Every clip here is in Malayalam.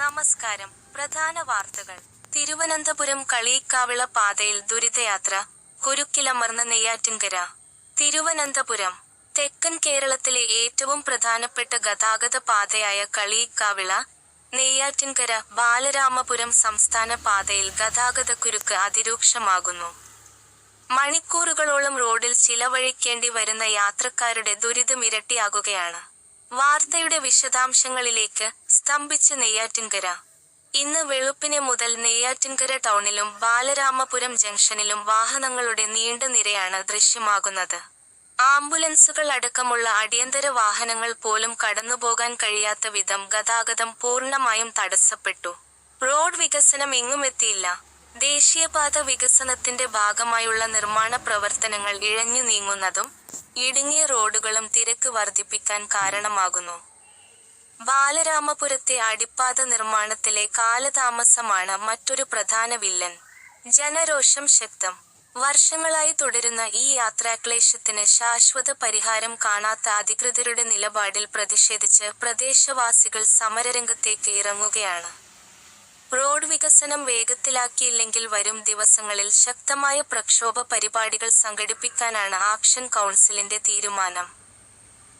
നമസ്കാരം. പ്രധാന വാർത്തകൾ. തിരുവനന്തപുരം കളിയിക്കാവിള പാതയിൽ ദുരിതയാത്ര, കുരുക്കിലമർന്ന നെയ്യാറ്റിൻകര. തിരുവനന്തപുരം. തെക്കൻ കേരളത്തിലെ ഏറ്റവും പ്രധാനപ്പെട്ട ഗതാഗത പാതയായ കളിയിക്കാവിള, നെയ്യാറ്റിൻകര, ബാലരാമപുരം സംസ്ഥാന പാതയിൽ ഗതാഗതക്കുരുക്ക് അതിരൂക്ഷമാകുന്നു. മണിക്കൂറുകളോളം റോഡിൽ ചിലവഴിക്കേണ്ടി വരുന്ന യാത്രക്കാരുടെ ദുരിതമിരട്ടിയാകുകയാണ്. വാർത്തയുടെ വിശദാംശങ്ങളിലേക്ക്. സ്തംഭിച്ച് നെയ്യാറ്റിൻകര. ഇന്ന് വെളുപ്പിനെ മുതൽ നെയ്യാറ്റിൻകര ടൗണിലും ബാലരാമപുരം ജംഗ്ഷനിലും വാഹനങ്ങളുടെ നീണ്ട നിരയാണ് ദൃശ്യമാകുന്നത്. ആംബുലൻസുകൾ അടക്കമുള്ള അടിയന്തര വാഹനങ്ങൾ പോലും കടന്നുപോകാൻ കഴിയാത്ത വിധം ഗതാഗതം പൂർണ്ണമായും തടസ്സപ്പെട്ടു. റോഡ് വികസനം എങ്ങുമെത്തിയില്ല. ദേശീയപാത വികസനത്തിന്റെ ഭാഗമായുള്ള നിർമ്മാണ പ്രവർത്തനങ്ങൾ ഇഴഞ്ഞു നീങ്ങുന്നതും ഇടുങ്ങിയ റോഡുകളും തിരക്ക് വർദ്ധിപ്പിക്കാൻ കാരണമാകുന്നു. ബാലരാമപുരത്തെ അടിപ്പാത നിർമ്മാണത്തിലെ കാലതാമസമാണ് മറ്റൊരു പ്രധാന വില്ലൻ. ജനരോഷം ശക്തം. വർഷങ്ങളായി തുടരുന്ന ഈ യാത്രാക്ലേശത്തിന് ശാശ്വത പരിഹാരം കാണാത്ത അധികൃതരുടെ നിലപാടിൽ പ്രതിഷേധിച്ച് പ്രദേശവാസികൾ സമരരംഗത്തേക്ക് ഇറങ്ങുകയാണ്. റോഡ് വികസനം വേഗത്തിലാക്കിയില്ലെങ്കിൽ വരും ദിവസങ്ങളിൽ ശക്തമായ പ്രക്ഷോഭ പരിപാടികൾ സംഘടിപ്പിക്കാനാണ് ആക്ഷൻ കൗൺസിലിന്റെ തീരുമാനം.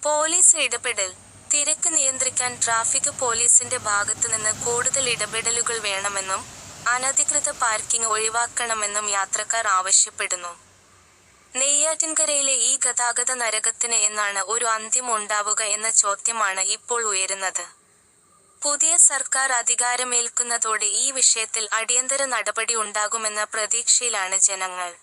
പോലീസ് ഇടപെടൽ. തിരക്ക് നിയന്ത്രിക്കാൻ ട്രാഫിക് പോലീസിന്റെ ഭാഗത്തുനിന്ന് കൂടുതൽ ഇടപെടലുകൾ വേണമെന്നും അനധികൃത പാർക്കിംഗ് ഒഴിവാക്കണമെന്നും യാത്രക്കാർ ആവശ്യപ്പെടുന്നു. നെയ്യാറ്റിൻകരയിലെ ഈ ഗതാഗത നരകത്തിന് എന്നാണ് ഒരു അന്ത്യം ഉണ്ടാവുക എന്ന ചോദ്യമാണ് ഇപ്പോൾ ഉയരുന്നത്. പുതിയ സർക്കാർ അധികാരമേൽക്കുന്നതോടെ ഈ വിഷയത്തിൽ അടിയന്തര നടപടി ഉണ്ടാകുമെന്ന പ്രതീക്ഷയിലാണ് ജനങ്ങൾ.